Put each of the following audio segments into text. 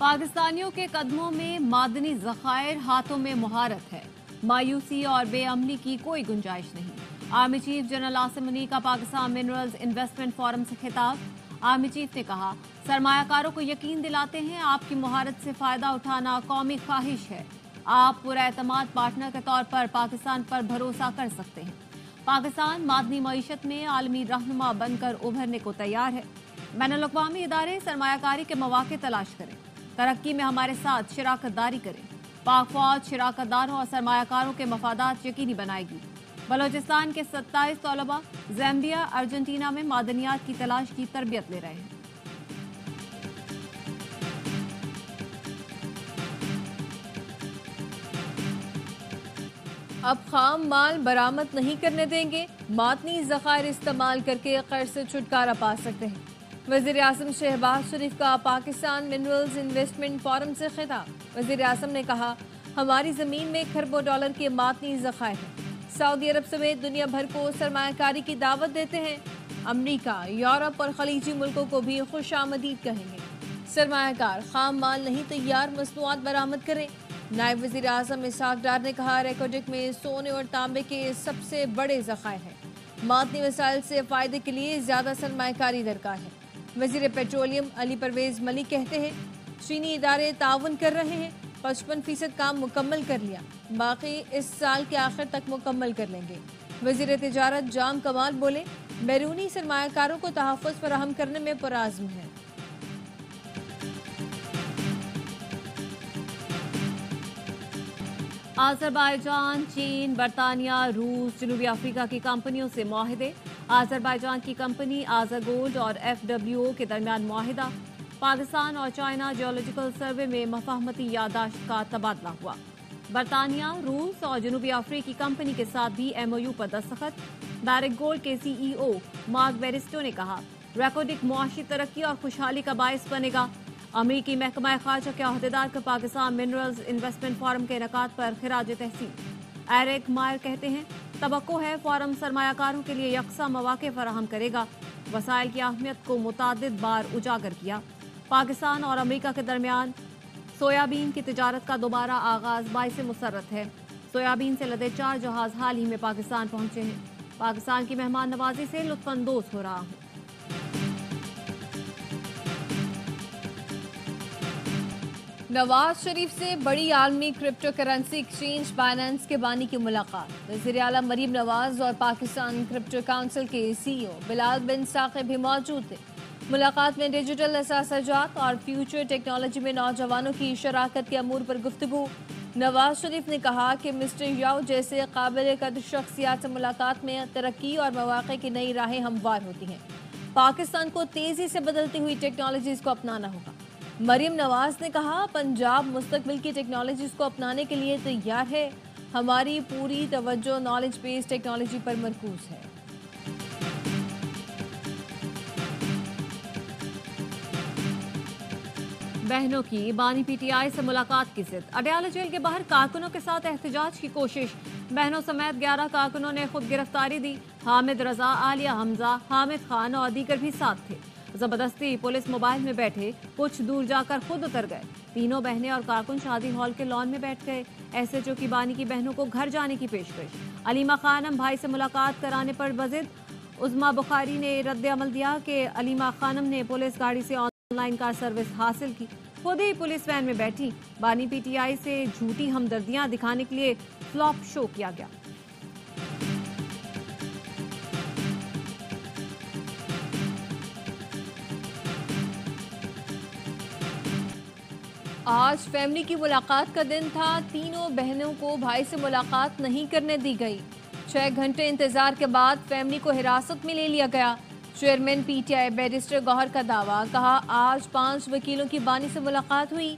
पाकिस्तानियों के कदमों में मादनी ज़खायर, हाथों में मुहारत है। मायूसी और बेअमनी की कोई गुंजाइश नहीं। Army chief general Asim Munir का पाकिस्तान मिनरल्स इन्वेस्टमेंट फोरम से खिताब। आर्मी चीफ ने कहा, सरमायाकारों को यकीन दिलाते हैं आपकी मुहारत से फायदा उठाना कौमी ख्वाहिश है। आप पुरएतमाद पार्टनर के तौर पर पाकिस्तान पर भरोसा कर सकते हैं। पाकिस्तान मादनी मईशत में आलमी रहनुमा बनकर उभरने को तैयार है। बैनुल-अक़वामी इदारे सरमायाकारी के मौके तलाश करें, तरक्की में हमारे साथ शराकतदारी करें। पाक फौज शराकतदारों और सरमायाकारों के मफादात यकीनी बनाएगी। बलोचिस्तान के 27 तलबा ज़ैम्बिया, अर्जेंटीना में मादनियात की तलाश की तरबियत ले रहे हैं। अब खाम माल बरामद नहीं करने देंगे, मादनी ज़खायर इस्तेमाल करके कर्ज से छुटकारा पा सकते हैं। वज़ीर आज़म शहबाज शरीफ का पाकिस्तान मिनरल्स इन्वेस्टमेंट फोरम से खिताब। वज़ीर आज़म ने कहा, हमारी ज़मीन में खरबों डॉलर के मादनी ज़खायर हैं। सऊदी अरब समेत दुनिया भर को सरमायाकारी की दावत देते हैं। अमरीका, यूरोप और खलीजी मुल्कों को भी खुशामदीद कहेंगे। सरमायाकार खाम माल नहीं, तैयार मसनूआत बरामद करें। नायब वज़ीर आज़म इसहाक डार ने कहा, रेकोडिक में सोने और तांबे के सबसे बड़े ज़खायर हैं। मादनी वसाइल से फ़ायदे के लिए ज़्यादा सरमायाकारी दरकार है। वज़ीर पेट्रोलियम अली परवेज़ मलिक कहते हैं, चीनी इदारे ताउन कर रहे हैं। 55% काम मुकम्मल कर लिया, बाकी इस साल के आखिर तक मुकम्मल कर लेंगे। वज़ीर तिजारत जाम कमाल बोले, बैरूनी सरमायाकारों को तहफ़्फ़ुज़ फराहम करने में पुरआज़्म है। आज़रबाईजान, चीन, बरतानिया, रूस, जनूबी अफ्रीका की कंपनियों से मुआहदे। आज़रबाईजान की कंपनी आज़र गोल्ड और FWO के दरमियान मुआहदा। पाकिस्तान और चाइना जियोलॉजिकल सर्वे में मफाहमती यादाश्त का तबादला हुआ। बरतानिया, रूस और जनूबी अफ्रीकी कंपनी के साथ भी MOU पर दस्तखत। बैरिक गोल्ड के CEO मार्क बेरिस्टो ने कहा, रेकोडिक मुआशी तरक्की और खुशहाली का बायस बनेगा। अमरीकी महकमा खारजा के अहदेदार का पाकिस्तान मिनरल्स इन्वेस्टमेंट फोरम के इनेकाद पर खिराज तहसीन। एरिक मायर कहते हैं, तवक्को है फोरम सरमायाकारों के लिए यकसा मौके फराहम करेगा। वसाइल की अहमियत को मुतादिद बार उजागर किया। पाकिस्तान और अमरीका के दरमियान सोयाबीन की तिजारत का दोबारा आगाज बाइस मुसर्रत है। सोयाबीन से लदे 4 जहाज हाल ही में पाकिस्तान पहुंचे हैं। पाकिस्तान की मेहमान नवाजी से लुत्फानंदोज हो रहा हूं। नवाज शरीफ से बड़ी आलमी क्रिप्टो करेंसी एक्सचेंज बाइनेंस के बानी की मुलाकात। वज़ीर आला मरीम नवाज और पाकिस्तान क्रिप्टो काउंसिल के CEO बिलाल बिन साकिब भी मौजूद थे। मुलाकात में डिजिटल असासाजात और फ्यूचर टेक्नोलॉजी में नौजवानों की शराकत के अमूर पर गुफ्तगू। नवाज शरीफ ने कहा कि मिस्टर याओ जैसे काबिल कद्र शख्सियात से मुलाकात में तरक्की और मौक़े की नई राहें हमवार होती हैं। पाकिस्तान को तेज़ी से बदलती हुई टेक्नोलॉजीज़ को अपनाना होगा। मरीम नवाज ने कहा, पंजाब मुस्तकबिल की टेक्नोलॉजीज़ को अपनाने के लिए तैयार है। हमारी पूरी तवज्जो नॉलेज बेस्ड टेक्नोलॉजी पर मरकूज है। बहनों की बानी PTI से मुलाकात की जिद। अडयाला जेल के बाहर कारकुनों के साथ एहतजाज की कोशिश। बहनों समेत 11 कारकुनों ने खुद गिरफ्तारी दी। हामिद रजा, आलिया हमजा, हामिद खान और दीगर भी साथ थे। जबरदस्ती पुलिस मोबाइल में बैठे, कुछ दूर जाकर खुद उतर गए। तीनों बहनें और कारकुन शादी हॉल के लॉन में बैठ गए। SHO की बानी की बहनों को घर जाने की पेशकश। अलीमा खानम भाई से मुलाकात कराने पर बजिद। उज़मा बुखारी ने रद्द अमल दिया कि अलीमा खानम ने पुलिस गाड़ी से ऑनलाइन कार सर्विस हासिल की, खुद ही पुलिस वैन में बैठी। बानी PTI से झूठी हमदर्दियां दिखाने के लिए फ्लॉप शो किया गया। आज फैमिली की मुलाकात का दिन था। तीनों बहनों को भाई से मुलाकात नहीं करने दी गई। 6 घंटे इंतजार के बाद फैमिली को हिरासत में ले लिया गया। चेयरमैन PTI बैरिस्टर गौहर का दावा, कहा आज 5 वकीलों की बानी से मुलाकात हुई,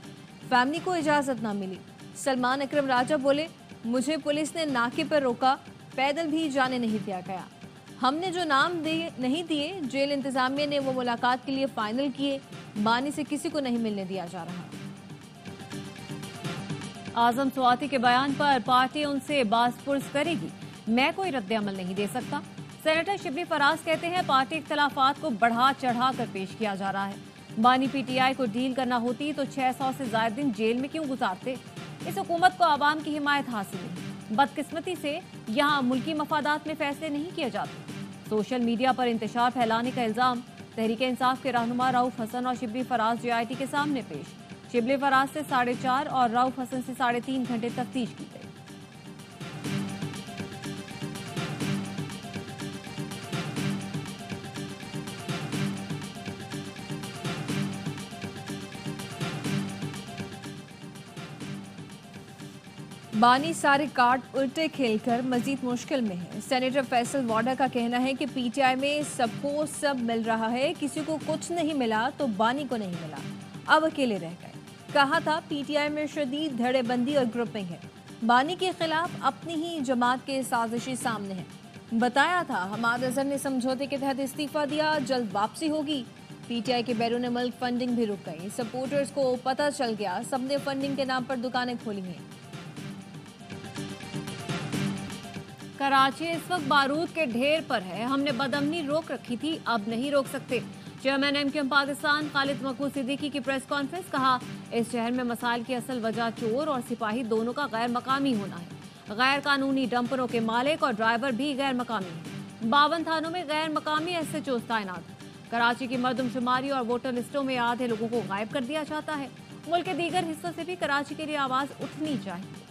फैमिली को इजाज़त ना मिली। सलमान अकरम राजा बोले, मुझे पुलिस ने नाके पर रोका, पैदल भी जाने नहीं दिया गया। हमने जो नाम नहीं दिए, जेल इंतजामिया ने वो मुलाकात के लिए फाइनल किए। बानी से किसी को नहीं मिलने दिया जा रहा। आजम स्वाति के बयान पर पार्टी उनसे बासपुर्स करेगी, मैं कोई रद्द अमल नहीं दे सकता। सेनेटर शिबली फराज कहते हैं, पार्टी इख्तलाफात को बढ़ा चढ़ा कर पेश किया जा रहा है। बानी पीटीआई को डील करना होती तो 600 से ज्यादा दिन जेल में क्यों गुजारते। इस हुकूमत को आवाम की हिमायत हासिल नहीं। बदकिस्मती से यहाँ मुल्की मफादात में फैसले नहीं किए जाते। सोशल मीडिया पर इंतशार फैलाने का इल्जाम तहरीक इंसाफ के रहनुमा रऊफ हसन और शिबली फराज JIT के सामने पेश। शिबली फराज से 4.5 और रऊफ हसन से 3.5 घंटे तफ्तीश की गई। बानी सारे कार्ड उल्टे खेलकर मजीद मुश्किल में है। सेनेटर फैसल वाडा का कहना है कि पीटीआई में सबको सब मिल रहा है, किसी को कुछ नहीं मिला तो बानी को नहीं मिला, अब अकेले रह गए। कहा था पीटीआई में शदीद धड़ेबंदी और ग्रुपिंग है, बानी के खिलाफ अपनी ही जमात के साजिशी सामने है। बताया था हमाद अजहर ने समझौते के तहत इस्तीफा दिया, जल्द वापसी होगी। पीटीआई के बैरून मुल्क फंडिंग भी रुक गई। सपोर्टर्स को पता चल गया, सबने फंडिंग के नाम पर दुकानें खोली हैं। कराची इस वक्त बारूद के ढेर पर है, हमने बदअमनी रोक रखी थी, अब नहीं रोक सकते। चेयरमैन MQM पाकिस्तान खालिद मकबूल सिद्दीकी की प्रेस कॉन्फ्रेंस। कहा इस शहर में मसाइल की असल वजह चोर और सिपाही दोनों का गैर मकामी होना है। गैर कानूनी डंपरों के मालिक और ड्राइवर भी गैर मकामी हैं। 52 थानों में गैर मकामी SHOs तैनात। कराची की मरदमशुमारी और वोटर लिस्टों में आधे लोगों को गायब कर दिया जाता है। मुल्क के दीगर हिस्सों से भी कराची के लिए आवाज उठनी चाहिए।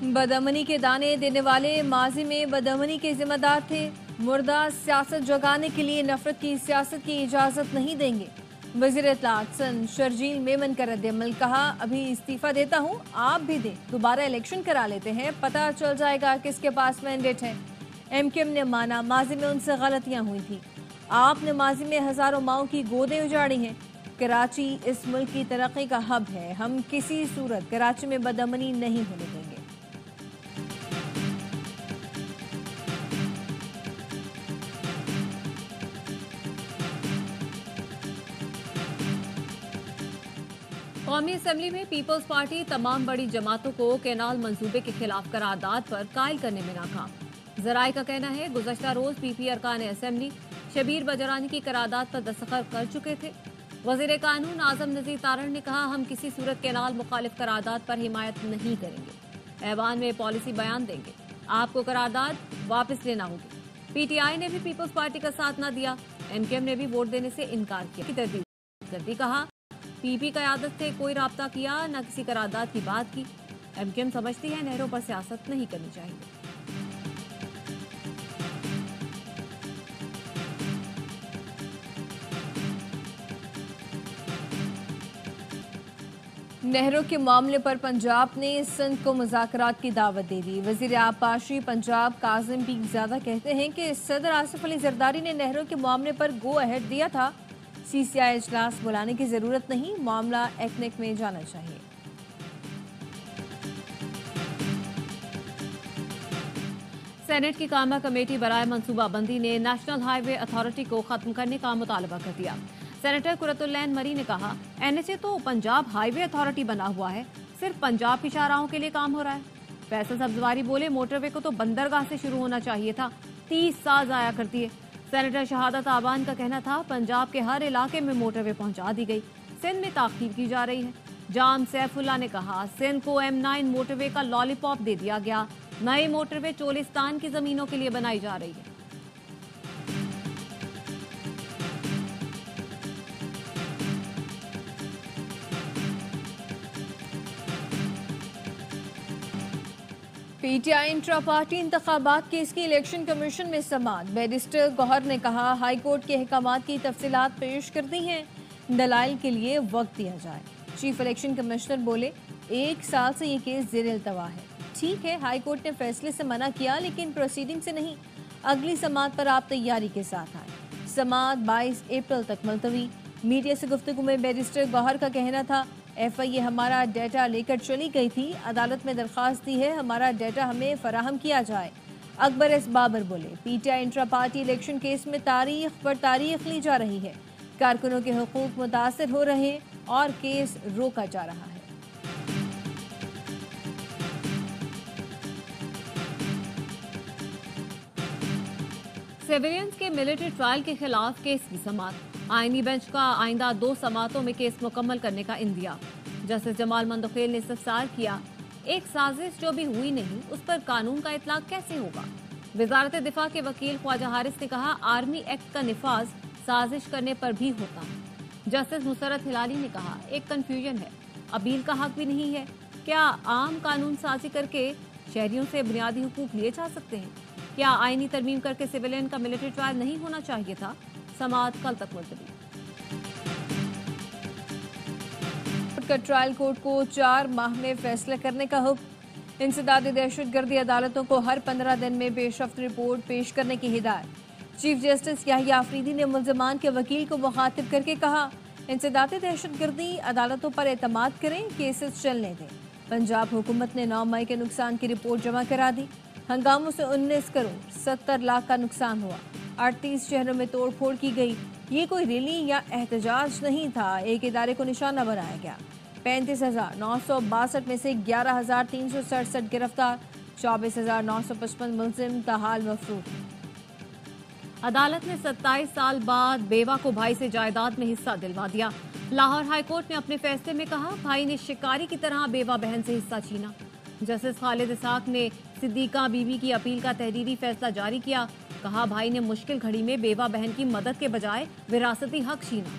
बदअमनी के दाने देने वाले माजी में बदअमनी के जिम्मेदार थे। मुर्दा सियासत जगाने के लिए नफरत की सियासत की इजाजत नहीं देंगे। वजीर इत्तलात सन शर्जील मेमन का रद्द-ए-अमल। कहा अभी इस्तीफा देता हूँ, आप भी दें, दोबारा इलेक्शन करा लेते हैं, पता चल जाएगा किसके पास मैंडेट है। MQM ने माना माजी में उनसे गलतियां हुई थी। आपने माजी में हजारों माओं की गोदें उजाड़ी हैं। कराची इस मुल्क की तरक्की का हब है, हम किसी सूरत कराची में बदअमनी नहीं होने देंगे। कौमी असम्बली में पीपल्स पार्टी तमाम बड़ी जमातों को कैनाल मंसूबे के खिलाफ करारदाद पर कायल करने में नाकाम। जराये का कहना है गुज़श्ता रोज PP अरकान असम्बली शबीर बजरानी की करारदाद पर दस्तखत कर चुके थे। वजीर कानून आजम नज़ीर तारण ने कहा हम किसी सूरत कैनाल मुखालिफ करारदाद पर हिमायत नहीं करेंगे, ऐवान में पॉलिसी बयान देंगे, आपको करारदाद वापस लेना होगी। PTI ने भी पीपल्स पार्टी का साथ न दिया। MQM ने भी वोट देने से इनकार किया की तरदीद कर दी। कहा PP क़यादत से कोई राब्ता किया, न किसी करारदाद की बात की। MQM समझती है नहरों पर सियासत नहीं करनी चाहिए। नहरों के मामले पर पंजाब ने सिंध को मुज़ाकरात की दावत दे दी। वज़ीर आबपाशी पंजाब काजिम पीरज़ादा कहते हैं कि सदर आसिफ अली जरदारी ने नहरों के मामले पर गो अहेड दिया था, CCI इजलास बुलाने की जरूरत नहीं, मामला एक्नेक में जाना चाहिए। सेनेट की कामा कमेटी बराए मनसूबाबंदी ने नेशनल हाईवे अथॉरिटी को खत्म करने का मुतालबा कर दिया। सेनेटर कुरतुल्लैन मरी ने कहा NHA तो पंजाब हाईवे अथॉरिटी बना हुआ है, सिर्फ पंजाब की शाहराहों के लिए काम हो रहा है। फैसल सब्जवारी बोले मोटरवे को तो बंदरगाह से शुरू होना चाहिए था, 30 साल जाया करती है। सेनेटर शहादत आबान का कहना था पंजाब के हर इलाके में मोटरवे पहुंचा दी गई, सिंध में ताखीर की जा रही है। जाम सैफुल्ला ने कहा सिंध को M9 मोटरवे का लॉलीपॉप दे दिया गया, नई मोटरवे चोलिस्तान की जमीनों के लिए बनाई जा रही है। PTI इंट्रा पार्टी इंतखाबात केस की इलेक्शन कमीशन में समाअत। बैरिस्टर गौहर ने कहा हाई कोर्ट के अहकामात की तफसीलात पेश कर दी हैं, दलाइल के लिए वक्त दिया जाए। चीफ इलेक्शन कमिश्नर बोले 1 साल से ये केस ज़ेर इल्तवा है। ठीक है, हाई कोर्ट ने फैसले से मना किया लेकिन प्रोसीडिंग से नहीं। अगली समाअत पर आप तैयारी के साथ आए। समाअत 22 अप्रैल तक मुलतवी। मीडिया से गुफ्तगू में बैरिस्टर गौहर का कहना था FIA हमारा डाटा लेकर चली गई थी, अदालत में दरख्वास्त दी है हमारा डाटा हमें फराहम किया जाए। अकबर एस बाबर बोले PTI intra party election case में तारीख पर तारीख ली जा रही है, कारकुनों के हुकूक मुतासर हो रहे हैं और केस रोका जा रहा है। सिविलियंस के मिलिट्री ट्रायल के खिलाफ केस की समाअत। आईनी बेंच का आइंदा 2 समाअतों में केस मुकम्मल करने का इंदिया। जस्टिस जमाल मंदोखेल ने इस्तफसार किया, एक साजिश जो भी हुई नहीं उस पर कानून का इतलाक कैसे होगा। वजारत दिफा के वकील ख्वाजा हारिस ने कहा, आर्मी एक्ट का निफाज साजिश करने पर भी होता है। जस्टिस मुसरत हिलाली ने कहा, एक कंफ्यूजन है, अपील का हक भी नहीं है। क्या आम कानून साजी करके शहरियों से बुनियादी हुकूक लिए जा सकते हैं? क्या आईनी तरमीम करके सिविलियन का मिलिट्री ट्रायल नहीं होना चाहिए था? समाअत कल तक मुलतवी। का ट्रायल कोर्ट को 4 माह में फैसला करने का हुक्म। इंसदादी दहशतगर्दी अदालतों को हर 15 दिन में पेशरफ्त रिपोर्ट पेश करने की हिदायत। चीफ जस्टिस याहिया आफरीदी ने मुल्ज़मान के वकील को मुखातिब करके कहा, इंसदादी दहशतगर्दी अदालतों पर एतमाद करें, केसेस चलने दें। पंजाब हुकूमत ने 9 मई के नुकसान की रिपोर्ट जमा करा दी। हंगामों से 19 करोड़ 70 लाख का नुकसान हुआ। 38 शहरों में तोड़ फोड़ की गई। ये कोई रैली या एहतजाज नहीं था, एक इदारे को निशाना बनाया गया। 35,962 में से 11,367 गिरफ्तार, 24,955 मुल्जिम ताहाल मफरूर। अदालत ने 27 साल बाद बेवा को भाई से जायदाद में हिस्सा दिलवा दिया। लाहौर हाईकोर्ट ने अपने फैसले में कहा, भाई ने शिकारी की तरह बेवा बहन से हिस्सा छीना। जस्टिस खालिद इसाक ने सिद्दीका बीवी की अपील का तहरीरी फैसला जारी किया। कहा, भाई ने मुश्किल घड़ी में बेवा बहन की मदद के बजाय विरासती हक छीना।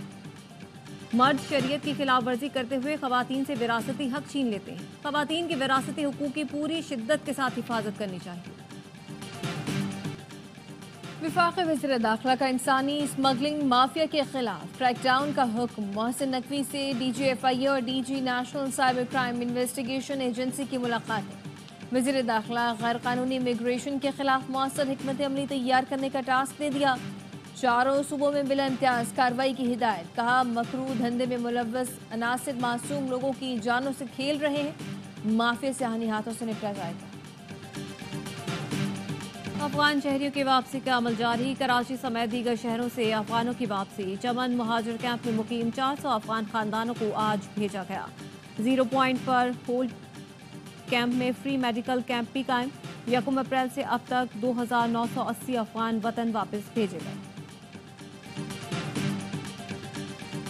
मर्द शरीयत की खिलाफ वर्जी करते हुए खवातीन से विरासती हक छीन लेते हैं। खवातीन के विरासती हुकूक की पूरी शिद्दत के साथ हिफाजत करनी चाहिए। वफाकी वज़ीर दाखिला का इंसानी स्मगलिंग माफिया के खिलाफ क्रैकडाउन का हुक्म। मोहसिन नकवी से DGFIA और DG national cyber crime investigation agency की मुलाकात। वज़ीर दाखिला गैर कानूनी इमिग्रेशन के खिलाफ मौसर हिकमत अमली तैयार करने का टास्क दे दिया। 4 सूबों में बिला इम्तियाज कार्रवाई की हिदायत। कहा, मकरू धंधे में मुलव्वस अनासिर मासूम लोगों की जानों से खेल रहे हैं, माफिया से हानि हाथों से निपटा जाएगा। अफगान शहरियों की वापसी का अमल जारी। कराची समेत दीगर शहरों से अफगानों की वापसी। चमन मुहाजिर कैंप में मुकीम 400 अफगान खानदानों को आज भेजा गया। 0 पॉइंट पर होल्ड कैंप में फ्री मेडिकल कैंप भी कायम। 1 अप्रैल से अब तक 2,980 अफगान वतन वापस भेजे गए।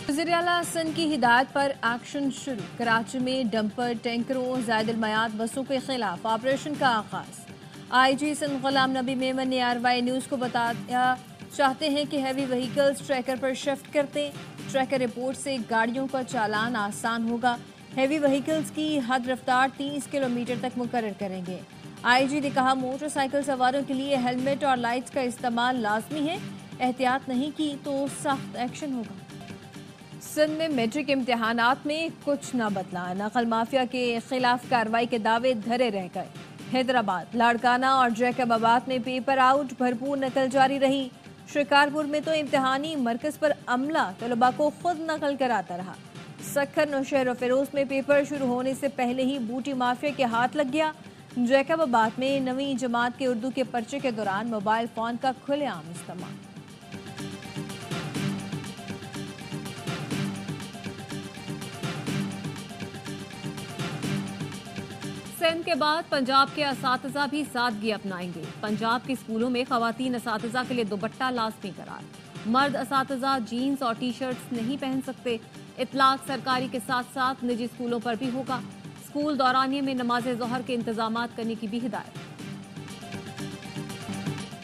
वज़ीर आला हसन की हिदायत पर एक्शन शुरू। कराची में डंपर, टैंकरों, ज़ायदुल मयाद बसों के खिलाफ ऑपरेशन का आगाज। IG सन गुलाम नबी मेमन ने RY न्यूज़ को बताया, चाहते हैं कि हैवी व्हीकल्स ट्रैकर पर शिफ्ट करते। ट्रैकर रिपोर्ट से गाड़ियों का चालान आसान होगा। हैवी व्हीकल्स की हद रफ्तार 30 किलोमीटर तक मुकर्रर करेंगे। IG ने कहा, मोटरसाइकिल सवारों के लिए हेलमेट और लाइट्स का इस्तेमाल लाजमी है, एहतियात नहीं की तो सख्त एक्शन होगा। सिंध में मैट्रिक इम्तिहानात में कुछ न बदला। नकल माफिया के खिलाफ कार्रवाई के दावे धरे रह गए। हैदराबाद, लाड़काना और जैकबाबाद में पेपर आउट, भरपूर नकल जारी रही। शिकारपुर में तो इम्तिहानी मरकज पर अमला तलबा को खुद नकल कराता रहा। सखर, नौशहर और फिरोज में पेपर शुरू होने से पहले ही बूटी माफिया के हाथ लग गया। जैकबाबाद में 9वीं जमात के उर्दू के पर्चे के दौरान मोबाइल फोन का खुलेआम इस्तेमाल। सिंध के बाद पंजाब के असातिज़ा भी सादगी अपनाएंगे। पंजाब के स्कूलों में खवातीन असातिज़ा के लिए दुपट्टा लाजमी करार। मर्द असातिज़ा जीन्स और टी-शर्ट्स नहीं पहन सकते। इतलाक सरकारी के साथ साथ निजी स्कूलों पर भी होगा। स्कूल दौरानिये में नमाज ज़ोहर के इंतजामात करने की भी हिदायत।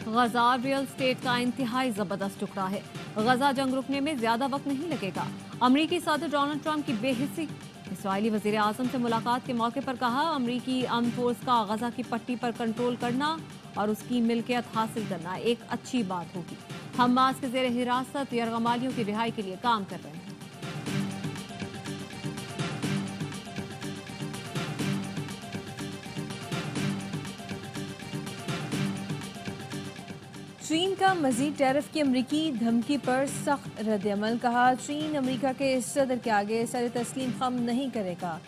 गजा रियल स्टेट का इंतहाई जबरदस्त टुकड़ा है। गजा जंग रुकने में ज्यादा वक्त नहीं लगेगा। अमरीकी सदर डोनाल्ड ट्रंप की बेहिस्सी। इसराइली वजीर आजम से मुलाकात के मौके पर कहा, अमरीकी आर्म फोर्स का गजा की पट्टी पर कंट्रोल करना और उसकी मिल्कियत हासिल करना एक अच्छी बात होगी। हमास के जेर हिरासत यरगमालियों की रिहाई के लिए काम कर रहे हैं। चीन का मजीद टैरिफ की अमरीकी धमकी पर सख्त रद्दअमल। कहा, चीन अमरीका के सदर के आगे सर तस्लीम खम नहीं करेगा।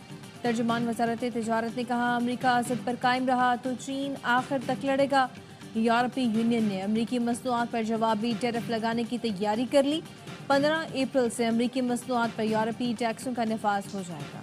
तर्जुमान वजारत तिजारत ने कहा, अमरीका असद पर कायम रहा तो चीन आखिर तक लड़ेगा। यूरोपीय यूनियन ने अमरीकी मसनूआत पर जवाबी टैरिफ लगाने की तैयारी कर ली। 15 अप्रैल से अमरीकी मसनूआत पर यूरोपीय टैक्सों का नफाज हो जाएगा।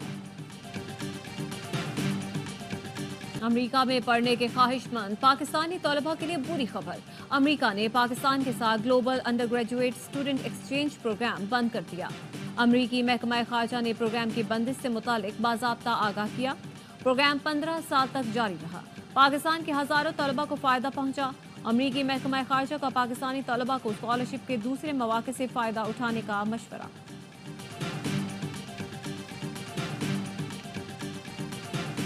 अमेरिका में पढ़ने के ख्वाहिशमंद पाकिस्तानी तलबा के लिए बुरी खबर। अमेरिका ने पाकिस्तान के साथ global undergraduate student exchange programme बंद कर दिया। अमरीकी महकमा खारजा ने प्रोग्राम की बंदिश से मुतालिक बाज़ाब्ता आगाह किया। प्रोग्राम 15 साल तक जारी रहा। पाकिस्तान के हजारों तलबा को फायदा पहुंचा। अमरीकी महकमा खारजा का पाकिस्तानी तलबा को स्कॉलरशिप के दूसरे मौके से फायदा उठाने का मशवरा।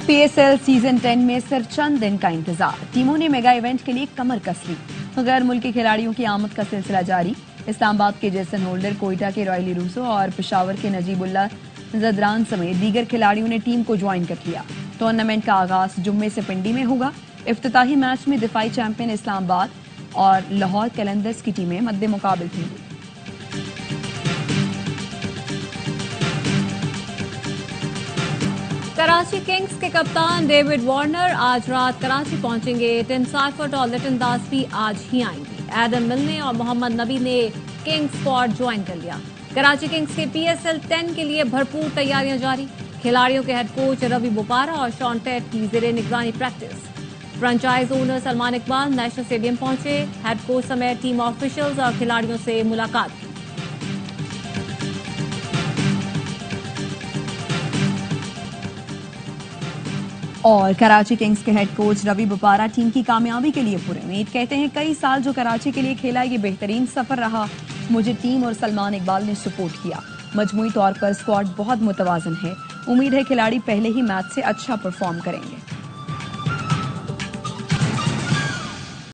PSL सीजन 10 में सिर्फ चंद दिन का इंतजार। टीमों ने मेगा इवेंट के लिए कमर कस ली। गैर मुल्की खिलाड़ियों की आमद का सिलसिला जारी। इस्लामाबाद के जेसन होल्डर, कोयटा के रॉयली रूसो और पेशावर के नजीबुल्ला जदरान समेत दीगर खिलाड़ियों ने टीम को ज्वाइन कर लिया। टूर्नामेंट का आगाज जुम्मे से पिंडी में होगा। इफ्तिताही मैच में दिफाई चैंपियन इस्लामाबाद और लाहौर कैलेंडर्स की टीमें मद्दे मुकाबिल होंगी। कराची किंग्स के कप्तान डेविड वार्नर आज रात कराची पहुंचेंगे। टिम साइफर्ट और लिटन दास भी आज ही आएंगे। एडम मिलने और मोहम्मद नबी ने किंग्स स्क्वाड ज्वाइन कर लिया। कराची किंग्स के PSL 10 के लिए भरपूर तैयारियां जारी। खिलाड़ियों के हेड कोच रवि बोपारा और शॉन टेट की ज़ेरे निगरानी practice. Franchise owner Salman Iqbal national stadium पहुंचे। हेड कोच समेत टीम ऑफिशियल्स और खिलाड़ियों से मुलाकात की। और कराची किंग्स के head coach Ravi Bopara team की कामयाबी के लिए पुरुम्मीद। कहते हैं कई साल जो कराची के लिए खेला ये बेहतरीन सफर रहा। मुझे टीम और सलमान इकबाल ने सपोर्ट किया। मजमूई तौर पर स्क्वाड बहुत मुतवाजन है। उम्मीद है खिलाड़ी पहले ही मैच से अच्छा परफॉर्म करेंगे।